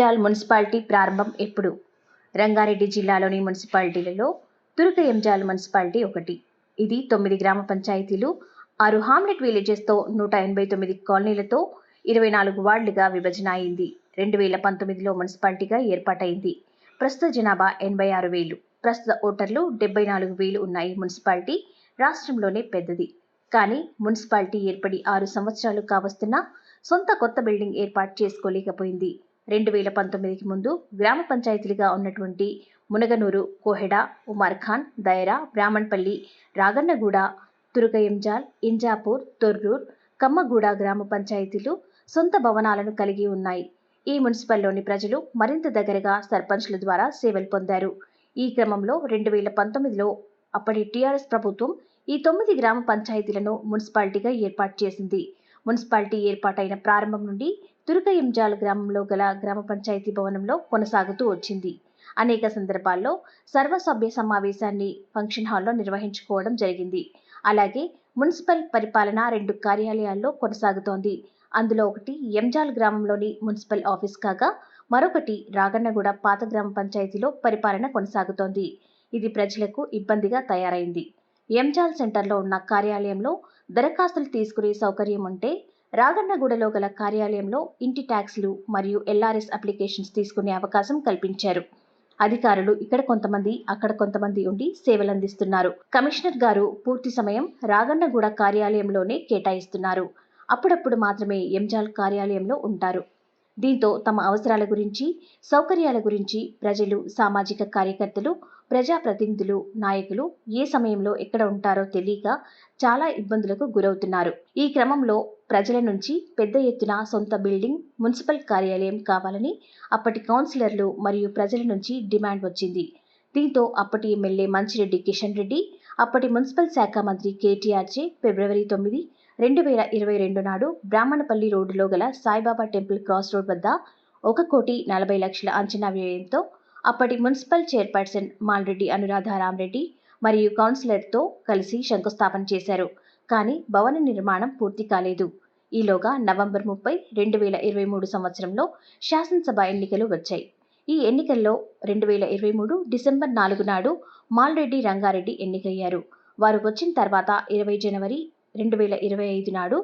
తురకయంజాల్ municipality ప్రారంభం ఎప్పుడు? రంగారెడ్డి జిల్లాలోని మున్సిపాలిటీలలో తురకయంజాల్ మున్సిపాలిటీ ఒకటి. ఇది 9 గ్రామ పంచాయతీలు, 6 హామ్లెట్ విలేజెస్తో 189 కాలనీలతో 24 వార్డులుగా విభజన అయింది. 2019లో మున్సిపాలిటీగా ఏర్పాటైంది. ప్రస్తుత జనాభా 86,000. ప్రస్తుత ఓటర్లు 74,000 ఉన్న ఈ మున్సిపాలిటీ రాష్ట్రంలోనే పెద్దది. కానీ మున్సిపాలిటీ ఏర్పడి 6 సంవత్సరాలు కావస్తున్నా సొంత కొత్త బిల్డింగ్ ఏర్పాటు చేసుకోలేకపోయింది. 2019కి ముందు గ్రామ పంచాయతీలుగా ఉన్నటువంటి మునగనూరు, కోహెడ, ఉమర్ఖాన్, దైరా, బ్రాహ్మణపల్లి, రాగన్నగూడ, తురకయంజాల్, ఇంజాపూర్, తొర్రూర్, కమ్మగూడ గ్రామ పంచాయతీలు సొంత భవనాలను కలిగి ఉన్నాయి. ఈ మున్సిపల్లోని ప్రజలు మరింత దగ్గరగా సర్పంచ్ల ద్వారా సేవలు పొందారు. ఈ క్రమంలో 2019లో అప్పటి టీఆర్ఎస్ ప్రభుత్వం ఈ 9 గ్రామ పంచాయతీలను మున్సిపాలిటీగా ఏర్పాటు చేసింది. మున్సిపాలిటీ ఏర్పాటైన ప్రారంభం నుండి తురకయంజాల్ గ్రామంలో గల గ్రామ పంచాయతీ భవనంలో కొనసాగుతూ వచ్చింది. అనేక సందర్భాల్లో సర్వసభ్య సమావేశాన్ని ఫంక్షన్ హాల్లో నిర్వహించుకోవడం జరిగింది. అలాగే మున్సిపల్ పరిపాలన 2 కార్యాలయాల్లో కొనసాగుతోంది. అందులో ఒకటి ఎంజాల్ గ్రామంలోని మున్సిపల్ ఆఫీస్ కాగా మరొకటి రాగన్నగూడ పాత గ్రామ పంచాయతీలో పరిపాలన కొనసాగుతోంది. ఇది ప్రజలకు ఇబ్బందిగా తయారైంది. ఎంజాల్ సెంటర్లో ఉన్న కార్యాలయంలో దరఖాస్తులు తీసుకునే సౌకర్యం ఉంటే రాగన్నగూడలో గల కార్యాలయంలో ఇంటి ట్యాక్స్లు మరియు ఎల్ఆర్ఎస్ అప్లికేషన్స్ తీసుకునే అవకాశం కల్పించారు. అధికారులు ఇక్కడ కొంతమంది, అక్కడ కొంతమంది ఉండి సేవలందిస్తున్నారు. కమిషనర్ గారు పూర్తి సమయం రాగన్నగూడ కార్యాలయంలోనే కేటాయిస్తున్నారు. అప్పుడప్పుడు మాత్రమే ఎంజాల్ కార్యాలయంలో ఉంటారు. దీంతో తమ అవసరాల గురించి, సౌకర్యాల గురించి ప్రజలు, సామాజిక కార్యకర్తలు, ప్రజాప్రతినిధులు, నాయకులు ఏ సమయంలో ఎక్కడ ఉంటారో తెలియక చాలా ఇబ్బందులకు గురవుతున్నారు. ఈ క్రమంలో ప్రజల నుంచి పెద్ద ఎత్తున సొంత బిల్డింగ్, మున్సిపల్ కార్యాలయం కావాలని అప్పటి కౌన్సిలర్లు మరియు ప్రజల నుంచి డిమాండ్ వచ్చింది. దీంతో అప్పటి ఎమ్మెల్యే మంచిరెడ్డి కిషన్ రెడ్డి, అప్పటి మున్సిపల్ శాఖ మంత్రి కేటీఆర్చే ఫిబ్రవరి 9, 2022 నాడు బ్రాహ్మణపల్లి రోడ్డులో గల సాయిబాబా టెంపుల్ క్రాస్ రోడ్ వద్ద 1,40,00,000 అంచనా వ్యయంతో అప్పటి మున్సిపల్ చైర్పర్సన్ మాల్రెడ్డి అనురాధారామరెడ్డి మరియు కౌన్సిలర్తో కలిసి శంకుస్థాపన చేశారు. కానీ భవన నిర్మాణం పూర్తి కాలేదు. ఈలోగా నవంబర్ 30, 2023 సంవత్సరంలో శాసనసభ ఎన్నికలు వచ్చాయి. ఈ ఎన్నికల్లో 2023 డిసెంబర్ 4 నాడు మాల్రెడ్డి రంగారెడ్డి ఎన్నికయ్యారు. వారు వచ్చిన తర్వాత 20 జనవరి 2025 నాడు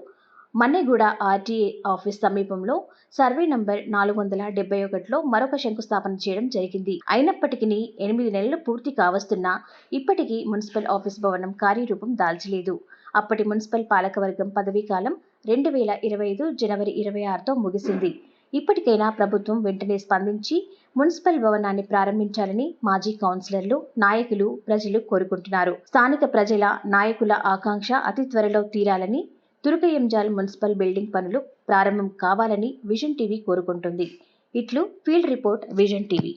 మన్నెగూడ ఆర్టీఏ ఆఫీస్ సమీపంలో సర్వే నంబర్ 471లో మరొక శంకుస్థాపన చేయడం జరిగింది. అయినప్పటికీ 8 నెలలు పూర్తి కావస్తున్నా ఇప్పటికీ మున్సిపల్ ఆఫీస్ భవనం కార్యరూపం దాల్చలేదు. అప్పటి మున్సిపల్ పాలకవర్గం పదవీకాలం 2025 జనవరి 26తో ముగిసింది. ఇప్పటికైనా ప్రభుత్వం వెంటనే స్పందించి మున్సిపల్ భవనాన్ని ప్రారంభించాలని మాజీ కౌన్సిలర్లు, నాయకులు, ప్రజలు కోరుకుంటున్నారు. స్థానిక ప్రజల, నాయకుల ఆకాంక్ష అతి త్వరలో తీరాలని, తురకయంజాల్ మున్సిపల్ బిల్డింగ్ పనులు ప్రారంభం కావాలని విజన్ టీవీ కోరుకుంటుంది. ఇట్లు ఫీల్డ్ రిపోర్ట్, విజన్ టీవీ.